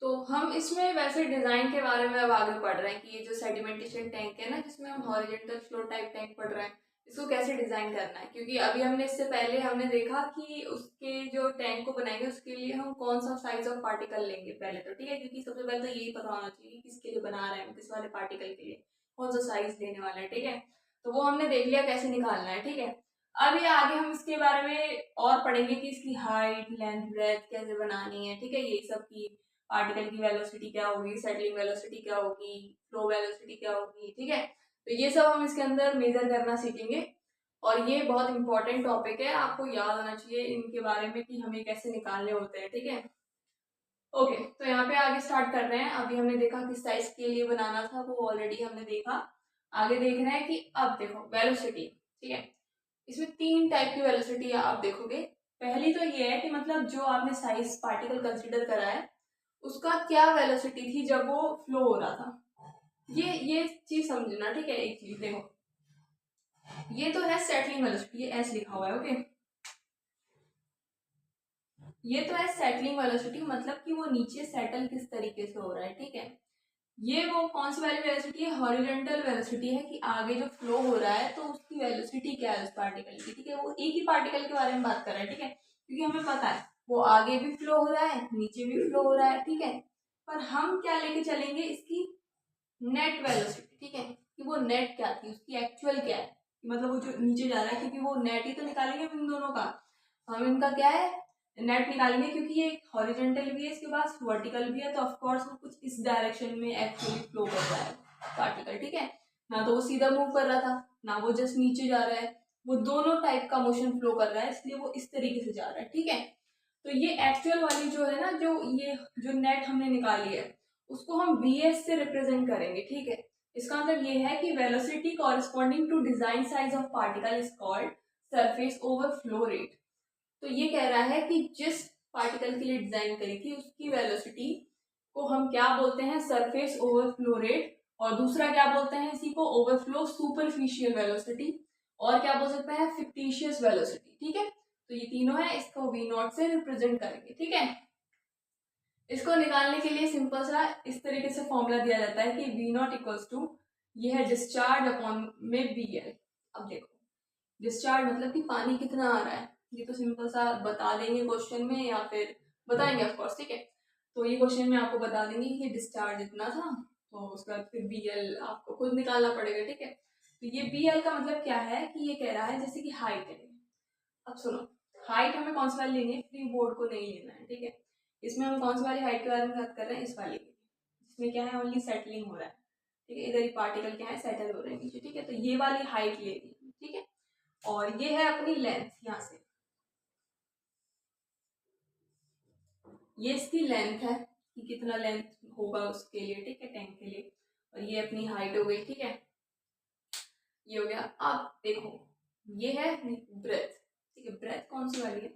तो हम इसमें वैसे डिज़ाइन के बारे में अब आगे पढ़ रहे हैं कि ये जो सेडिमेंटेशन टैंक है ना, जिसमें हम हॉरिजॉन्टल फ्लो टाइप टैंक पढ़ रहे हैं, इसको कैसे डिज़ाइन करना है। क्योंकि अभी हमने इससे पहले हमने देखा कि उसके जो टैंक को बनाएंगे उसके लिए हम कौन सा साइज ऑफ पार्टिकल लेंगे पहले तो, ठीक है। क्योंकि सबसे पहले तो यही पता होना चाहिए कि किसके लिए बना रहे हैं, किस वाले पार्टिकल के लिए कौन सा साइज लेने वाला है, ठीक है। तो वो हमने देख लिया कैसे निकालना है, ठीक है। अब ये आगे हम इसके बारे में और पढ़ेंगे कि इसकी हाइट, लेंथ, ब्रेथ कैसे बनानी है, ठीक है। ये सब की पार्टिकल की वेलोसिटी क्या होगी, सेटलिंग वेलोसिटी क्या होगी, फ्लो वेलोसिटी क्या होगी, ठीक है। तो ये सब हम इसके अंदर मेजर करना सीखेंगे और ये बहुत इंपॉर्टेंट टॉपिक है, आपको याद होना चाहिए इनके बारे में कि हमें कैसे निकालने होते हैं, ठीक है। ओके, तो यहाँ पे आगे स्टार्ट कर रहे हैं। अभी हमने देखा किस साइज के लिए बनाना था, वो ऑलरेडी हमने देखा। आगे देख रहे हैं कि अब देखो वेलोसिटी, ठीक है। इसमें 3 टाइप की वेलोसिटी आप देखोगे। पहली तो ये है कि मतलब जो आपने साइज पार्टिकल कंसीडर करा है उसका क्या वेलोसिटी थी जब वो फ्लो हो रहा था। ये चीज समझना, ठीक है। एक चीज देखो, ये तो है सेटलिंग वेलोसिटी, ये एस लिखा हुआ है, ओके। ये तो है सेटलिंग वेलोसिटी, मतलब कि वो नीचे सेटल किस तरीके से हो रहा है, ठीक है। ये वो कौन सी वाली वेलोसिटी है, हॉरिजॉन्टल वेलोसिटी है कि आगे जो फ्लो हो रहा है तो उसकी वेलोसिटी क्या है उस पार्टिकल की, ठीक है। वो एक ही पार्टिकल के बारे में बात कर रहा है, ठीक है। क्योंकि हमें पता है वो आगे भी फ्लो हो रहा है, नीचे भी फ्लो हो रहा है, ठीक है। पर हम क्या लेके चलेंगे, इसकी नेट वेलोसिटी, ठीक है। कि वो नेट क्या थी, उसकी एक्चुअल क्या है, मतलब वो जो नीचे जा रहा है, क्योंकि वो नेट ही तो निकालेंगे इन दोनों का। हम इनका क्या है, नेट निकालेंगे, क्योंकि ये हॉरिजॉन्टल भी है इसके पास, वर्टिकल भी है, तो ऑफ कोर्स वो कुछ इस डायरेक्शन में एक्चुअली फ्लो कर रहा है पार्टिकल, ठीक है। ना तो वो सीधा मूव कर रहा था, ना वो जस्ट नीचे जा रहा है, वो दोनों टाइप का मोशन फ्लो कर रहा है, इसलिए वो इस तरीके से जा रहा है, ठीक है। तो ये एक्चुअल वाली जो है ना, जो ये जो नेट हमने निकाली है उसको हम bs से रिप्रेजेंट करेंगे, ठीक है। इसका मतलब ये है कि velocity corresponding to design size of particle is called surface overflow rate. तो ये कह रहा है कि जिस पार्टिकल के लिए डिजाइन करी थी उसकी वेलोसिटी को हम क्या बोलते हैं, सरफेस ओवरफ्लो रेट। और दूसरा क्या बोलते हैं इसी को, ओवरफ्लो सुपरफिशियल वेलोसिटी। और क्या बोल सकते हैं, फिक्टिशियस वेलोसिटी, ठीक है। तो ये तीनों है, इसको वी नॉट से रिप्रेजेंट करेंगे, ठीक है। इसको निकालने के लिए सिंपल सा इस तरीके से फॉर्मूला दिया जाता है कि वी नॉट इक्वल्स टू, ये है डिस्चार्ज अपॉन में बी एल। अब देखो, डिस्चार्ज मतलब कि पानी कितना आ रहा है, ये तो सिंपल सा बता देंगे क्वेश्चन में, या फिर बताएंगे ऑफ कोर्स, ठीक है। तो ये क्वेश्चन में आपको बता देंगे कि डिस्चार्ज इतना था, तो उसके बाद फिर बी एल आपको खुद निकालना पड़ेगा, ठीक है। तो ये बी एल का मतलब क्या है कि ये कह रहा है जैसे कि हाइट है। अब सुनो, हाइट हमें कौन सी वाली लेनी है, फ्री बोर्ड को नहीं लेना है, ठीक है। इसमें हम कौन सी वाली हाइट के बारे में बात कर रहे हैं, इस वाली की, जिसमें क्या है ओनली सेटलिंग हो रहा है, ठीक है। इधर ही पार्टिकल क्या है, सेटल हो रहे हैं नीचे, ठीक है। तो ये वाली हाइट लेनी है, ठीक है। और ये है अपनी लेंथ, यहाँ से ये इसकी लेंथ है कि कितना लेंथ होगा उसके लिए, ठीक है, टैंक के लिए। और ये अपनी हाइट हो गई, ठीक है। ये हो गया। अब देखो, ये है ब्रेथ, ठीक है। ब्रेथ कौन सी वाली है,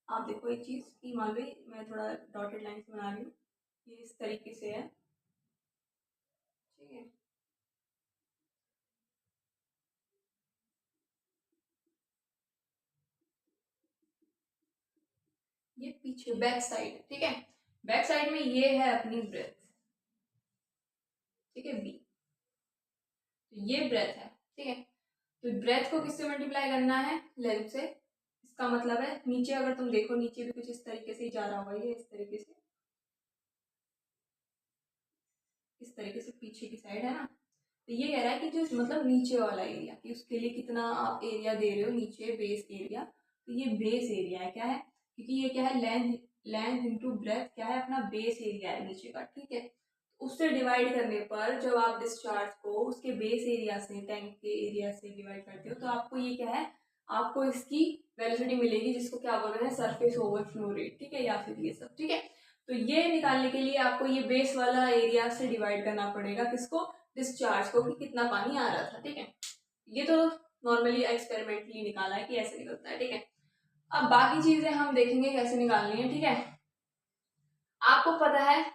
आप देखो एक चीज की, मान लो मैं थोड़ा डॉटेड लाइन से बना रही हूँ, ये इस तरीके से है, ठीक है। ये पीछे बैक साइड, ठीक है। बैक साइड में ये है अपनी ब्रेथ, ठीक है, बी। तो ये ब्रेथ है, ठीक है। तो ब्रेथ को किससे मल्टीप्लाई करना है, लेंथ से। इसका मतलब है नीचे अगर तुम देखो, नीचे भी कुछ इस तरीके से ही जा रहा होगा, ये इस तरीके से, इस तरीके से पीछे की साइड है ना। तो ये कह रहा है कि जो मतलब नीचे वाला एरिया, कि उसके लिए कितना आप एरिया दे रहे हो नीचे, बेस एरिया। तो ये बेस एरिया है, क्या है, क्योंकि ये क्या है, लेंथ, लेंथ इंटू ब्रेथ क्या है, अपना बेस एरिया है नीचे का, ठीक है। उससे डिवाइड करने पर जब आप डिस्चार्ज को उसके बेस एरिया से, टैंक के एरिया से डिवाइड करते हो, तो आपको ये क्या है, आपको इसकी वेलोसिटी मिलेगी, जिसको क्या बोल रहे हैं, सरफेस ओवरफ्लो रेट, ठीक है, या फिर ये सब, ठीक है। तो ये निकालने के लिए आपको ये बेस वाला एरिया से डिवाइड करना पड़ेगा, किसको, डिस्चार्ज को, कि कितना पानी आ रहा था, ठीक है। ये तो नॉर्मली एक्सपेरिमेंटली निकाला है कि ऐसे निकलता है, ठीक है। अब बाकी चीजें हम देखेंगे कैसे निकालनी है, ठीक है। आपको पता है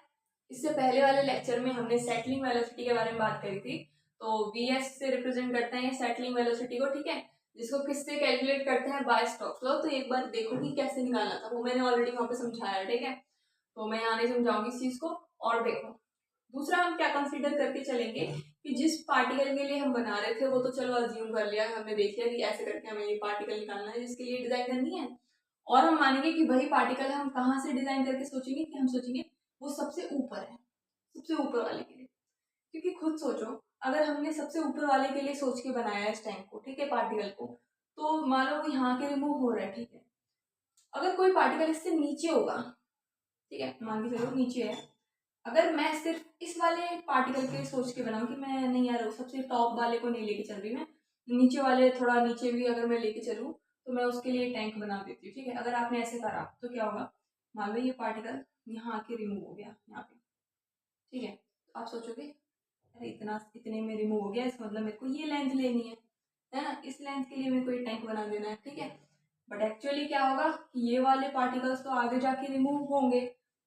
इससे पहले वाले लेक्चर में हमने सेटलिंग वेलोसिटी के बारे में बात करी थी। तो वीएस से रिप्रेजेंट करते हैं सेटलिंग वेलोसिटी को, ठीक है। जिसको किससे कैलकुलेट करते हैं, बाय स्टोक्स लॉ। तो एक बार देखो कि कैसे निकालना था, वो मैंने ऑलरेडी वहां पे समझाया, ठीक है। तो मैं यहाँ नहीं समझाऊंगी इस चीज को। और देखो दूसरा हम क्या कंसीडर करके चलेंगे कि जिस पार्टिकल के लिए हम बना रहे थे वो तो चलो अज्यूम कर लिया, हमने देख लिया कि ऐसे करके हमें ये पार्टिकल निकालना है जिसके लिए डिजाइन करनी है, और हम मानेंगे कि वही पार्टिकल हम कहाँ से डिजाइन करके सोचेंगे कि हम सोचेंगे वो सबसे ऊपर है, सबसे ऊपर वाले के लिए। क्योंकि खुद सोचो, अगर हमने सबसे ऊपर वाले के लिए सोच के बनाया है इस टैंक को, ठीक है, पार्टिकल को, तो मान लो वो यहाँ के रिमूव हो रहा है, ठीक है, अगर कोई पार्टिकल इससे नीचे होगा, ठीक है, मान के चलो नीचे है, अगर मैं सिर्फ इस वाले पार्टिकल के सोच के बनाऊँ कि मैं नहीं यार सबसे टॉप वाले को नहीं लेके चल रही, मैं नीचे वाले थोड़ा नीचे भी अगर मैं लेके चलूँ तो मैं उसके लिए टैंक बना देती हूँ, ठीक है। अगर आपने ऐसे करा तो क्या होगा, मान लो ये पार्टिकल यहाँ आके रिमूव हो गया यहाँ पे, ठीक है, तो आप सोचोगे अरे इतना इतने में रिमूव हो गया, इसका मतलब मेरे को ये लेंथ लेनी है ना, इस लेंथ के लिए मेरे को ये टैंक बना देना है, ठीक है। बट एक्चुअली क्या होगा कि ये वाले पार्टिकल्स तो आगे जाके रिमूव होंगे,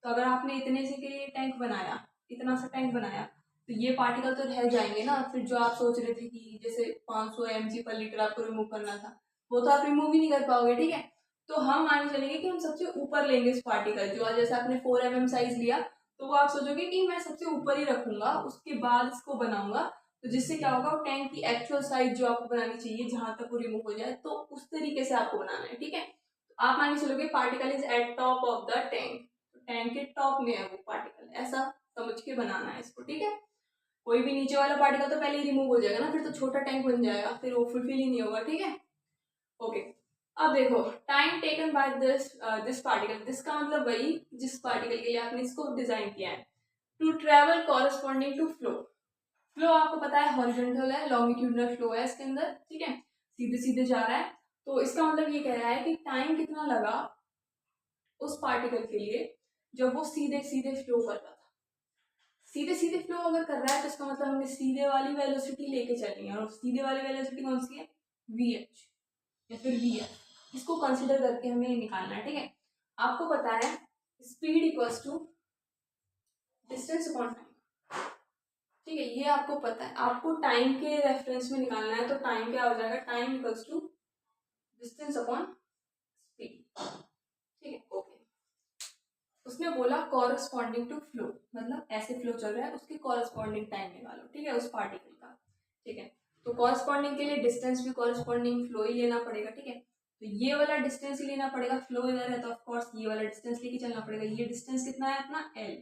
तो अगर आपने इतने से के लिए टैंक बनाया, इतना सा टैंक बनाया, तो ये पार्टिकल तो रह जाएंगे ना, फिर जो आप सोच रहे थे कि जैसे 500 mg पर लीटर आपको रिमूव करना था वो तो आप रिमूव ही नहीं कर पाओगे, ठीक है। तो हम मान चलेंगे कि हम सबसे ऊपर लेंगे इस पार्टिकल, जो जैसे आपने 4 mm साइज लिया तो वो आप सोचोगे कि मैं सबसे ऊपर ही रखूंगा, उसके बाद इसको बनाऊंगा, तो जिससे क्या होगा टैंक की एक्चुअल साइज जो आपको बनानी चाहिए जहां तक वो रिमूव हो जाए, तो उस तरीके से आपको बनाना है, ठीक है। तो आप मान के चलोगे particle is eight top of the tank, tank के टॉप में है वो पार्टिकल, ऐसा समझ के बनाना है इसको, ठीक है। कोई भी नीचे वाला पार्टिकल तो पहले ही रिमूव हो जाएगा ना, फिर तो छोटा टैंक बन जाएगा, फिर वो फुलफिल ही नहीं होगा, ठीक है। ओके, अब देखो time taken by this particle, this का मतलब वही जिस पार्टिकल के लिए आपने इसको डिजाइन किया है, to travel corresponding to flow. Flow आपको पता है हॉरिजॉन्टल है, लॉन्गिट्यूडनल फ्लो है इसके अंदर, ठीक है, सीधे सीधे जा रहा है, तो इसका मतलब ये कह रहा है कि टाइम कितना लगा उस पार्टिकल के लिए जब वो सीधे सीधे फ्लो कर रहा था। सीधे सीधे फ्लो अगर कर रहा है तो इसका मतलब हमें सीधे वाली वेलोसिटी लेके चलनी है, और सीधे वाली वेलोसिटी कौन सी है, VH या फिर VF, इसको कंसिडर करके हमें निकालना है, ठीक है। आपको पता है speed equals to distance upon time, ठीक है, ये आपको पता है, आपको टाइम के रेफरेंस में निकालना है, तो टाइम क्या हो जाएगा, time equals to distance upon speed, ठीक है। ओके, उसने बोला कॉरस्पॉन्डिंग टू फ्लो, मतलब ऐसे फ्लो चल रहा है उसके कॉरस्पॉन्डिंग टाइम निकालो, ठीक है, उस पार्टिकल का, ठीक है। तो कॉरस्पॉन्डिंग के लिए डिस्टेंस भी कॉरस्पॉन्डिंग फ्लो ही लेना पड़ेगा, ठीक है। तो ये वाला डिस्टेंस ही लेना पड़ेगा, फ्लो इधर है तो ऑफ कोर्स ये वाला डिस्टेंस लेके चलना पड़ेगा। ये डिस्टेंस कितना है अपना L,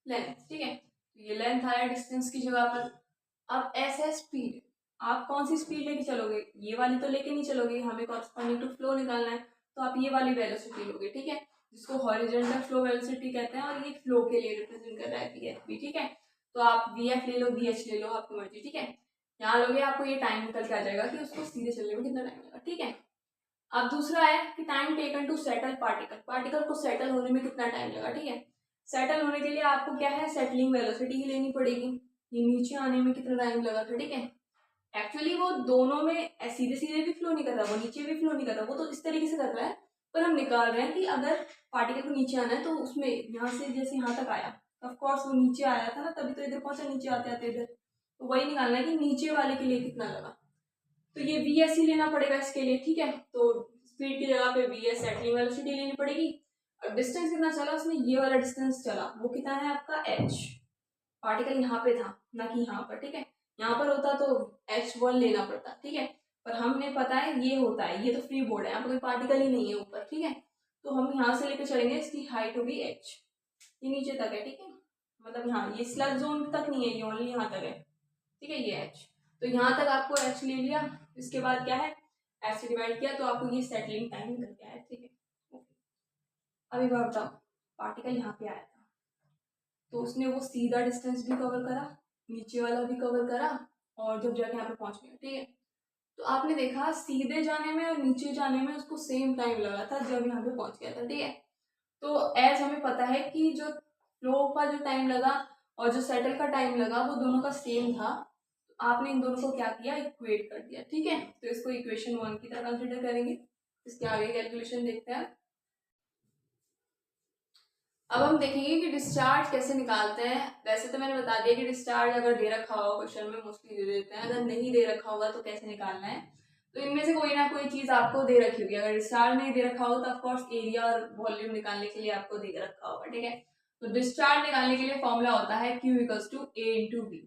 लेंथ, ठीक है, तो ये लेंथ आया डिस्टेंस की जगह पर। अब ऐसा स्पीड, आप कौन सी स्पीड लेके चलोगे, ये वाली तो लेके नहीं चलोगे, हमें कॉरस्पॉन्डिंग टू फ्लो निकालना है, तो आप ये वाली वेलोसिटी लोगे, ठीक है, जिसको हॉरिजॉन्टल फ्लो वेलोसिटी कहते हैं, और ये फ्लो के लिए रिप्रेजेंट कर रहा है VF, ठीक है। तो आप VF ले लो, VH ले लो, आपकी मर्जी, ठीक है। यहाँ लोगे आपको ये टाइम निकल के आ जाएगा कि उसको सीधे चलने में कितना टाइम लगेगा, ठीक है। अब दूसरा है कि time taken to settle particle, particle को सेटल होने में कितना टाइम लगा, ठीक है। सेटल होने के लिए आपको क्या है, सेटलिंग वेलोसिटी ही लेनी पड़ेगी, ये नीचे आने में कितना टाइम लगा था, ठीक है। एक्चुअली वो दोनों में सीधे सीधे भी फ्लो नहीं कर रहा, वो नीचे भी फ्लो नहीं कर रहा, वो तो इस तरीके से कर रहा है, पर हम निकाल रहे हैं कि अगर पार्टिकल को नीचे आना है तो उसमें यहाँ से जैसे यहाँ तक आया, ऑफ कोर्स वो नीचे आया था ना, तभी तो इधर पहुंचा, नीचे आते आते इधर, तो वही निकालना है कि नीचे वाले के लिए कितना लगा, तो ये VS ही लेना पड़ेगा इसके लिए, ठीक है। तो स्पीड की जगह पे VS सेटलिंग वेलोसिटी लेनी पड़ेगी, और डिस्टेंस कितना चला उसने, ये वाला डिस्टेंस चला, वो कितना है आपका H, पार्टिकल यहाँ पे था ना कि यहाँ पर, ठीक है, यहाँ पर होता तो H1 लेना पड़ता, ठीक है, पर हमने पता है ये होता है, ये तो फ्री बोर्ड है, यहाँ पर कोई पार्टिकल ही नहीं है ऊपर, ठीक है, तो हम यहाँ से लेकर चलेंगे, इसकी हाइट होगी H, ये नीचे तक है, ठीक है, मतलब यहाँ ये स्लग जोन तक नहीं है, ये ओनली यहाँ तक है, ठीक है, ये H, तो यहाँ तक आपको H ले लिया, इसके बाद क्या है H से डिवाइड किया, तो आपको ये सेटलिंग टाइम निकल के आया, ठीक है। अभी बात बताओ, पार्टिकल यहाँ पे आया था तो उसने वो सीधा डिस्टेंस भी कवर करा, नीचे वाला भी कवर करा, और जब जाके यहाँ पे पहुंच गया, ठीक है। तो आपने देखा सीधे जाने में और नीचे जाने में उसको सेम टाइम लगा था जब यहाँ पे पहुंच गया था, ठीक है। तो एज हमें पता है कि जो फ्लो का जो टाइम लगा और जो सेटल का टाइम लगा वो दोनों का सेम था, तो आपने इन दोनों को क्या किया, इक्वेट कर दिया, ठीक है। तो इसको इक्वेशन 1 की तरह कंसिडर करेंगे, इसके आगे कैलकुलेशन देखते हैं। अब हम देखेंगे कि डिस्चार्ज कैसे निकालते हैं। वैसे तो मैंने बता दिया कि डिस्चार्ज अगर दे रखा होगा क्वेश्चन में मोस्टली दे देते हैं, अगर नहीं दे रखा होगा तो कैसे निकालना है, तो इनमें से कोई ना कोई चीज आपको दे रखी होगी। अगर डिस्चार्ज नहीं दे रखा हो तो ऑफकोर्स एरिया और वॉल्यूम निकालने के लिए आपको दे रखा होगा, ठीक है। तो डिस्चार्ज निकालने के लिए फॉर्मूला होता है Q equals to A into V।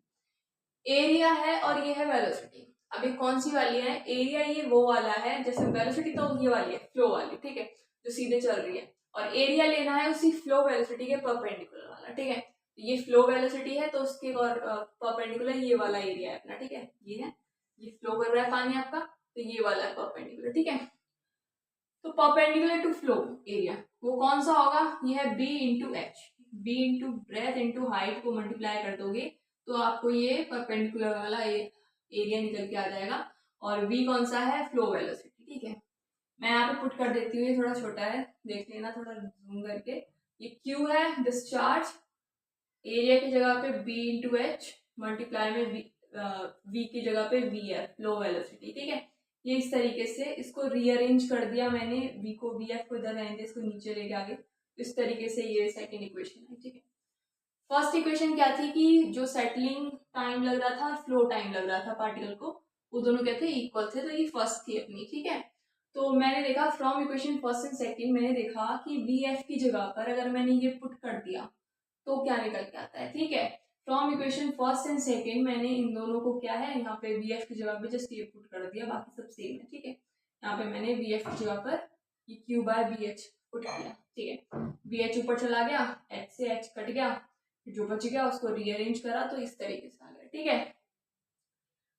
Area है और ये है वेलोसिटी। अब ये कौन सी वाली है? एरिया ये वो वाला है, जैसे वेलोसिटी तो ये वाली है फ्लो वाली, ठीक है, जो सीधे चल रही है, और एरिया लेना है उसी फ्लो वेलोसिटी के परपेंडिकुलर वाला, ठीक है। ये फ्लो वेलोसिटी है तो उसके और परपेंडिकुलर ये वाला एरिया है अपना, ठीक है, ये है, ये फ्लो कर रहा है पानी आपका, तो ये वाला है परपेंडिकुलर, ठीक है। तो परपेंडिकुलर टू फ्लो एरिया वो कौन सा होगा? ये है b into h. B into breadth into height को मल्टीप्लाई कर दोगे तो आपको ये परपेंडिकुलर वाला एरिया निकल के आ जाएगा। और v कौन सा है? फ्लो वेलोसिटी, ठीक है। मैं यहाँ पे पुट कर देती हूँ, ये थोड़ा छोटा है, देख लेना थोड़ा जूम करके। ये q है डिस्चार्ज, एरिया की जगह पे b इंटू एच, मल्टीप्लाई में v की जगह पे v है फ्लो वेलोसिटी, ठीक है। ये इस तरीके से इसको रीअरेंज कर दिया मैंने, v को vf को इधर रहने, इसको नीचे लेके आगे, इस तरीके से ये सेकंड इक्वेशन है, ठीक है। फर्स्ट इक्वेशन क्या थी कि जो सेटलिंग टाइम लग रहा था और फ्लो टाइम लग रहा था पार्टिकल को, वो दोनों क्या थे? इक्वल थे, तो ये फर्स्ट थी अपनी, ठीक है। तो मैंने देखा from equation first and second, मैंने देखा कि वी एफ की जगह पर अगर मैंने ये पुट कर दिया तो क्या निकल के आता है, ठीक है। From equation first and second मैंने इन दोनों को क्या है, यहाँ पे वी एफ की जगह पे जस्ट ये पुट कर दिया, बाकी सब सेम है, ठीक है। यहाँ पे मैंने वी एफ की जगह पर ये Q by v h put किया, ठीक है। वी एच ऊपर चला गया, एच से एच कट गया, जो बच गया उसको रीअरेंज करा तो इस तरीके से आ गया, ठीक है।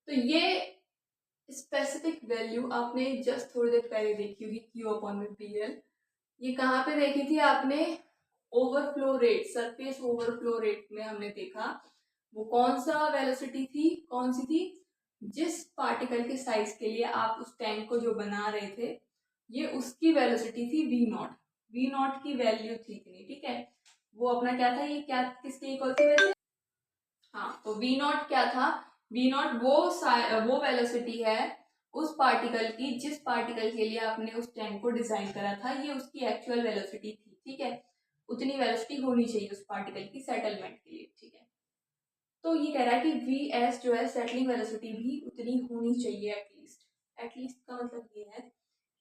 तो ये स्पेसिफिक वैल्यू आपने जस्ट थोड़ी देर पहले देखी होगी, क्यू अपॉन में पी एल। ये कहाँ पे देखी थी आपने? Overflow rate, surface overflow rate में हमने देखा। वो कौन सा वेलोसिटी थी, कौन सी थी? जिस पार्टिकल के साइज के लिए आप उस टैंक को जो बना रहे थे, ये उसकी वेलोसिटी थी वी नॉट। वी नॉट की वैल्यू थी इतनी, ठीक है। वो अपना क्या था, ये क्या किसके इक्वल थी वैसे? हाँ, तो वी नॉट क्या था? वी नॉट वो वेलोसिटी है उस पार्टिकल की जिस पार्टिकल के लिए आपने उस टैंक को डिजाइन करा था, ये उसकी एक्चुअल वेलोसिटी थी, ठीक है। उतनी वेलोसिटी होनी चाहिए उस पार्टिकल की सेटलमेंट के लिए, ठीक है। तो ये कह रहा है कि वी एस जो है सेटलिंग वेलोसिटी भी उतनी होनी चाहिए एटलीस्ट। एटलीस्ट का मतलब ये है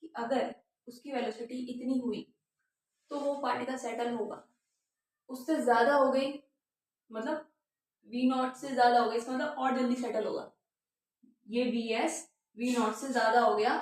कि अगर उसकी वेलोसिटी इतनी हुई तो वो पार्टिकल सेटल होगा। उससे ज्यादा हो गई मतलब वी नॉट से ज्यादा हो गया, इसका मतलब और जल्दी सेटल होगा। ये वी एस वी नॉट से ज्यादा हो गया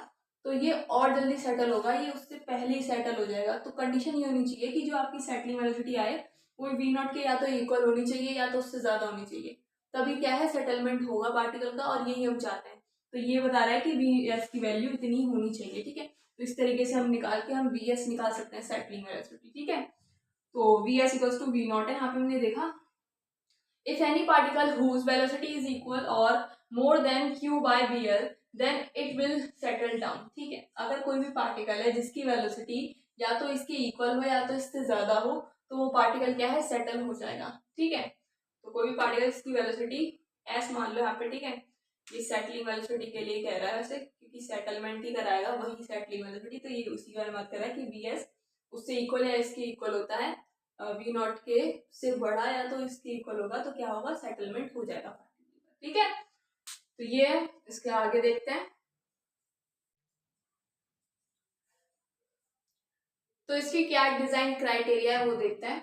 तो ये और जल्दी सेटल होगा, ये उससे पहले ही सेटल हो जाएगा। तो कंडीशन ये होनी चाहिए कि जो आपकी सेटलिंग वेलोसिटी आए वो वी नॉट के या तो इक्वल होनी चाहिए या तो उससे ज्यादा होनी चाहिए, तभी क्या है सेटलमेंट होगा पार्टिकल का, और यही हम चाहते हैं। तो ये बता रहा है कि वी एस की वैल्यू इतनी होनी चाहिए, ठीक है। तो इस तरीके से हम निकाल के हम वी एस निकाल सकते हैं सेटलिंग वेलोसिटी, ठीक है। तो v s equals to v not है, यहाँ पे हमने देखा if any particle whose velocity is equal or more than q by vl then it will settle down, ठीक है। अगर कोई भी पार्टिकल है जिसकी वेलोसिटी या तो इसके इक्वल हो या तो इससे ज्यादा हो तो वो पार्टिकल क्या है, सेटल हो जाएगा, ठीक है। तो कोई भी पार्टिकल जिसकी वेलोसिटी एस मान लो यहाँ पे, ठीक है, ये सेटलिंग वेलोसिटी के लिए कह रहा है वैसे, क्योंकि सेटलमेंट ही कराएगा वही सेटलिंग वेलोसिटी, तो ये उसी बारे में बात कर रहा है कि वी एस उससे इक्वल या इसके इक्वल होता है, वी नॉट के से बड़ा या तो इसके इक्वल होगा तो क्या होगा, सेटलमेंट हो जाएगा, ठीक है। तो ये है, इसके आगे देखते हैं। तो इसकी क्या डिजाइन क्राइटेरिया है वो देखते हैं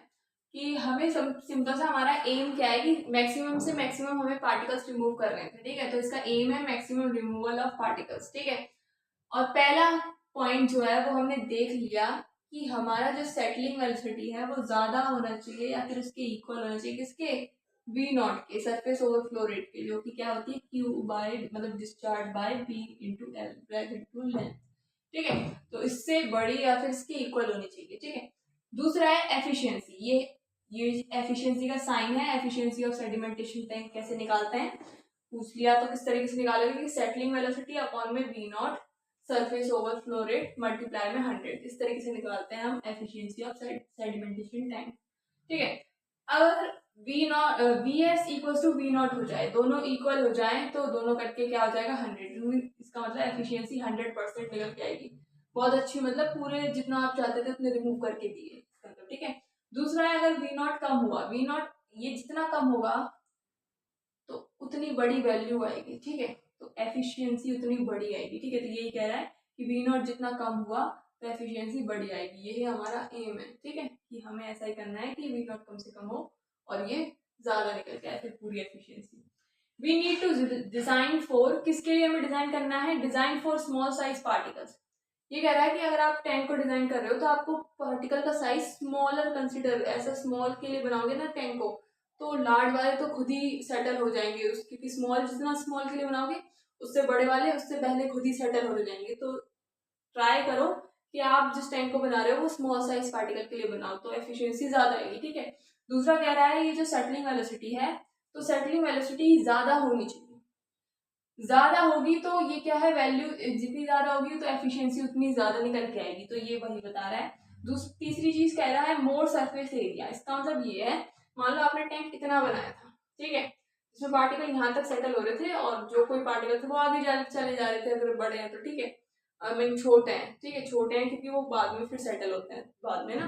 कि हमें सिंपल सा हमारा एम क्या है कि मैक्सिमम से मैक्सिमम हमें पार्टिकल्स रिमूव कर रहे थे, ठीक है। तो इसका एम है मैक्सिमम रिमूवल ऑफ पार्टिकल्स, ठीक है। और पहला पॉइंट जो है वो हमने देख लिया कि हमारा जो सेटलिंग वेलोसिटी है वो ज्यादा होना चाहिए या फिर उसके इक्वल होना चाहिए, किसके? वी नॉट के, सरफेस ओवरफ्लो रेट के, जो कि क्या होती है क्यू बाय मतलब discharge by b into l bracket into length, ठीक है। तो इससे बड़ी या फिर इसके इक्वल होनी चाहिए, ठीक है। दूसरा है एफिशिएंसी, ये एफिशिएंसी का साइन है। एफिशिएंसी ऑफ सेडिमेंटेशन टैंक कैसे निकालते हैं पूछ लिया, तो किस तरीके से निकालोगे कि सेटलिंग वेलोसिटी अपॉन में v not surface overflow rate multiply में 100, इस तरीके से निकालते हैं हम एफिशिएंसी ऑफ सेडिमेंटेशन टैंक, ठीक है। अगर v not v s equal to v not हो जाए, दोनों इक्वल हो जाए तो दोनों करके क्या हो जाएगा 100, इसका मतलब एफिशिएंसी 100% निकल के आएगी। बहुत अच्छी, मतलब पूरे जितना आप चाहते थे उतने रिमूव करके दिए, ठीक है। दूसरा है अगर वी नॉट कम हुआ, वी नॉट ये जितना कम होगा तो उतनी बड़ी वैल्यू आएगी, ठीक है। तो एफिशिएंसी उतनी बड़ी आएगी, ठीक है। तो यही कह रहा है कि वी नॉट जितना कम हुआ तो एफिशिएंसी बढ़ जाएगी। यही हमारा एम है, ठीक है, कि हमें ऐसा ही करना है कि वी नॉट कम से कम हो और ये ज़्यादा निकल के आए फिर पूरी efficiency. We need to design for, किसके लिए हमें डिज़ाइन करना है, design for small size particles. ये कह रहा है कि अगर आप टैंक को डिज़ाइन कर रहे हो तो आपको पार्टिकल का साइज स्मॉलर कंसिडर, ऐसा स्मॉल के लिए बनाओगे ना टैंक को, तो लार्ज वाले तो खुद ही सेटल हो जाएंगे क्योंकि स्मॉल, जितना स्मॉल के लिए बनाओगे उससे बड़े वाले उससे पहले खुद ही सेटल हो जाएंगे। तो ट्राई करो कि आप जिस टैंक को बना रहे हो वो स्मॉल साइज पार्टिकल के लिए बनाओ, तो एफिशिएंसी ज़्यादा आएगी, ठीक है। दूसरा कह रहा है ये जो सेटलिंग वेलोसिटी है, तो सेटलिंग वेलोसिटी ज़्यादा होनी चाहिए। ज़्यादा होगी तो ये क्या है, वैल्यू जितनी ज़्यादा होगी तो एफिशिएंसी उतनी ज़्यादा निकल के आएगी, तो ये वही बता रहा है। तीसरी चीज़ कह रहा है मोर सरफेस एरिया। इसका मतलब ये है, मान लो आपने टैंक इतना बनाया था, ठीक है, इसमें पार्टिकल यहाँ तक सेटल हो रहे थे और जो कोई पार्टिकल थे वो आगे चले जा रहे थे, अगर बड़े हैं तो, ठीक है, आई मीन छोटे हैं, ठीक है, छोटे हैं क्योंकि वो बाद में फिर सेटल होते हैं, बाद में ना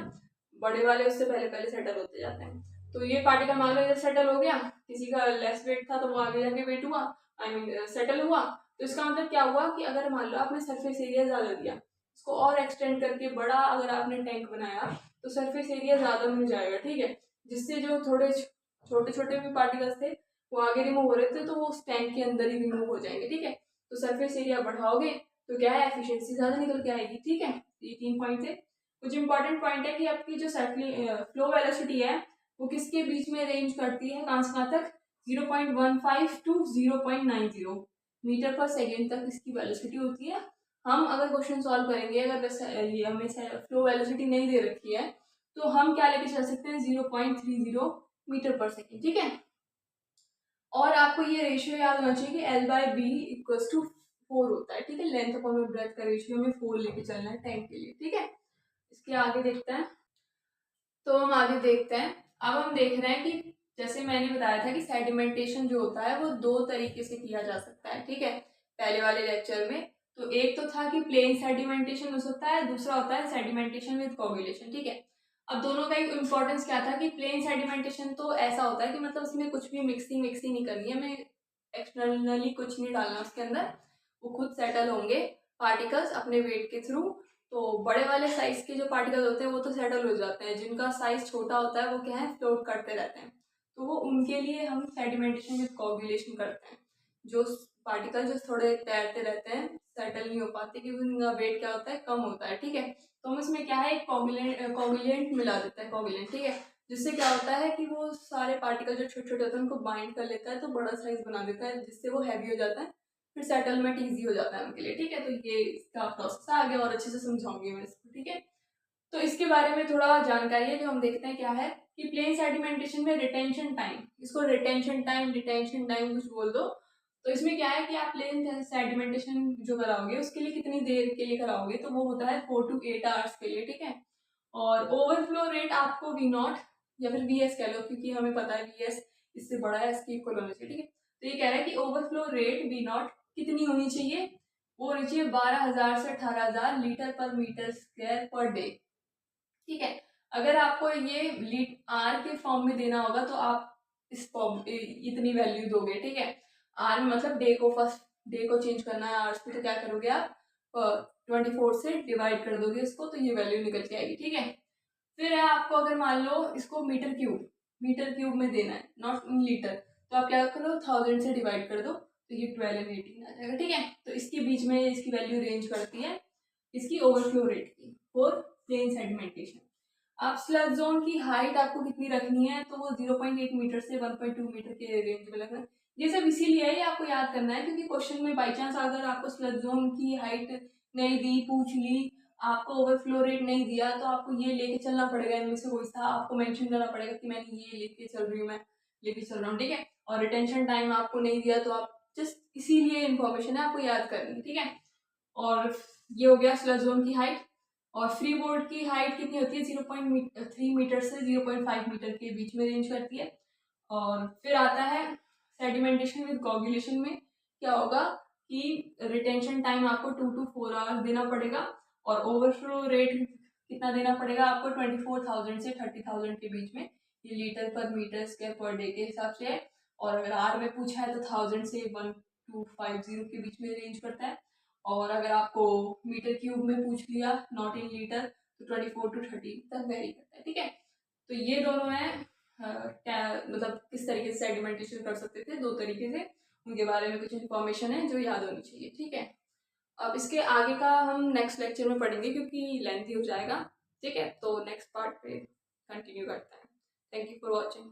बड़े वाले उससे पहले पहले सेटल होते जाते हैं। तो ये पार्टिकल मान लो इधर सेटल हो गया, किसी का लेस वेट था तो वो आगे जाके वेट हुआ, आई मीन सेटल हुआ। तो इसका मतलब क्या हुआ कि अगर मान लो आपने सरफेस एरिया ज़्यादा दिया, इसको और एक्सटेंड करके बड़ा अगर आपने टैंक बनाया तो सरफेस एरिया ज़्यादा मिल जाएगा, ठीक है, जिससे जो थोड़े छोटे छोटे भी पार्टिकल्स थे वो आगे रिमूव हो रहे थे तो वो उस टैंक के अंदर ही रिमूव हो जाएंगे, ठीक है। तो सरफेस एरिया बढ़ाओगे तो क्या है, एफिशिएंसी ज़्यादा निकल के आएगी, ठीक है। ये 3 पॉइंट थे। कुछ इंपॉर्टेंट पॉइंट है कि आपकी जो फ्लो वेलोसिटी है वो किसके बीच में रेंज करती है, कहाँ से कहाँ तक, 0.15 टू 0.90 मीटर पर सेकेंड तक इसकी वेलोसिटी होती है। हम अगर क्वेश्चन सॉल्व करेंगे, अगर ये हमें फ्लो वेलोसिटी नहीं दे रखी है तो हम क्या लेके चल सकते हैं, 0.30 मीटर पर सेकेंड, ठीक है। और आपको ये रेशियो याद होना चाहिए कि L/B इक्वल्स टू 4 होता है, ठीक है। लेंथ अपॉन ब्रेथ का रेशियो हमें 4 लेके चलना है टैंक के लिए, ठीक है। इसके आगे देखते हैं, तो हम आगे देखते हैं। अब हम देख रहे हैं कि जैसे मैंने बताया था कि सेडिमेंटेशन जो होता है वो 2 तरीके से किया जा सकता है, ठीक है, पहले वाले लेक्चर में। तो एक तो था कि प्लेन सेडिमेंटेशन हो सकता है, दूसरा होता है सेडिमेंटेशन विद कोगुलेशन, ठीक है। अब दोनों का एक इम्पोर्टेंस क्या था कि प्लेन सेडिमेंटेशन तो ऐसा होता है कि मतलब उसमें कुछ भी मिक्सिंग नहीं करनी है, हमें एक्सटर्नली कुछ नहीं डालना उसके अंदर, वो खुद सेटल होंगे पार्टिकल्स अपने वेट के थ्रू। तो बड़े वाले साइज के जो पार्टिकल होते हैं वो तो सेटल हो जाते हैं, जिनका साइज छोटा होता है वो क्या है, फ्लोट करते रहते हैं, तो वो उनके लिए हम सेडिमेंटेशन विद कोगुलेशन करते हैं। जो पार्टिकल जो थोड़े तैरते रहते हैं, सेटल नहीं हो पाते क्योंकि उनका वेट क्या होता है, कम होता है, ठीक है। तो हम इसमें क्या है, एक कोगुलेंट मिला देता है, कोगुलेंट, ठीक है, जिससे क्या होता है कि वो सारे पार्टिकल जो छोटे छोटे होते हैं उनको बाइंड कर लेता है, तो बड़ा साइज बना देता है, जिससे वो हैवी हो जाता है, फिर सेटलमेंट ईजी हो जाता है उनके लिए, ठीक है। तो ये इसका प्रोसेस है, आगे और अच्छे से समझाऊंगी मैं इसको, ठीक है। तो इसके बारे में थोड़ा जानकारी है जो हम देखते हैं क्या है कि प्लेन सेडिमेंटेशन में रिटेंशन टाइम, इसको रिटेंशन टाइम कुछ बोल दो। तो इसमें क्या है कि आप प्लेन सेडिमेंटेशन जो कराओगे उसके लिए कितनी देर के लिए कराओगे, तो वो होता है 4 to 8 आवर्स के लिए, ठीक है। और ओवरफ्लो रेट आपको V0 या फिर VS कह लो, क्योंकि हमें पता है VS इससे बड़ा है, इसकी इक्वल होना चाहिए, ठीक है। तो ये कह रहा है कि ओवरफ्लो रेट V0 कितनी होनी चाहिए, वो होनी चाहिए 12,000 से 18,000 लीटर पर मीटर स्क्वायर पर डे, ठीक है। अगर आपको ये आर के फॉर्म में देना होगा तो आप इस फॉर्म इतनी वैल्यू दोगे, ठीक है। आर मतलब डे को, फर्स्ट डे को चेंज करना है आवर्स में, तो क्या करोगे आप 24 से डिवाइड कर दोगे इसको, तो ये वैल्यू निकल के आएगी, ठीक है। फिर है आपको अगर मान लो इसको मीटर क्यूब में देना है, नॉट इन लीटर, तो आप क्या करो 1000 से डिवाइड कर दो, तो ये 12 and 18 आ जाएगा, ठीक है। तो इसके बीच में इसकी वैल्यू रेंज करती है इसकी ओवरफ्लो रेट की फॉर प्लेन सेडिमेंटेशन। अब स्लग जोन की हाइट आपको कितनी रखनी है, तो वो 0.8 मीटर से 1.2 मीटर के रेंज में रखना है। ये सब इसीलिए है, ये आपको याद करना है क्योंकि क्वेश्चन में बाई चांस अगर आपको स्लग जोन की हाइट नहीं दी, पूछ ली, आपको ओवरफ्लो रेट नहीं दिया, तो आपको ये लेके चलना पड़ेगा, इनमें से कोई सा आपको मेंशन करना पड़ेगा कि मैंने ये लेके चल रही हूँ, मैं लेके चल रहा हूँ, ठीक है। और रिटेंशन टाइम आपको नहीं दिया तो आप जस्ट इसीलिए इन्फॉर्मेशन है आपको याद करनी, ठीक है। और ये हो गया स्लग जोन की हाइट। और फ्री बोर्ड की हाइट कितनी होती है, 0.3 मीटर से 0.5 मीटर के बीच में रेंज करती है। और फिर आता है सेडिमेंटेशन विद कोगुलेशन में क्या होगा कि रिटेंशन टाइम आपको 2 to 4 आवर्स देना पड़ेगा, और ओवरफ्लो रेट कितना देना पड़ेगा आपको 24,000 से 30,000 के बीच में, ये लीटर पर मीटर स्क्वायर पर डे के हिसाब से है। और अगर आर में पूछा है तो 1000 से 1250 के बीच में रेंज करता है। और अगर आपको मीटर क्यूब में पूछ लिया, नॉट इन लीटर, तो 24 to 30 तक वेरी करता है, ठीक है। तो ये दोनों हैं क्या मतलब किस तरीके से सेडिमेंटेशन कर सकते थे, 2 तरीके से, उनके बारे में कुछ इन्फॉर्मेशन है जो याद होनी चाहिए, ठीक है। अब इसके आगे का हम नेक्स्ट लेक्चर में पढ़ेंगे क्योंकि लेंथी हो जाएगा, ठीक है। तो नेक्स्ट पार्ट पे कंटिन्यू करते हैं। Thank you for watching.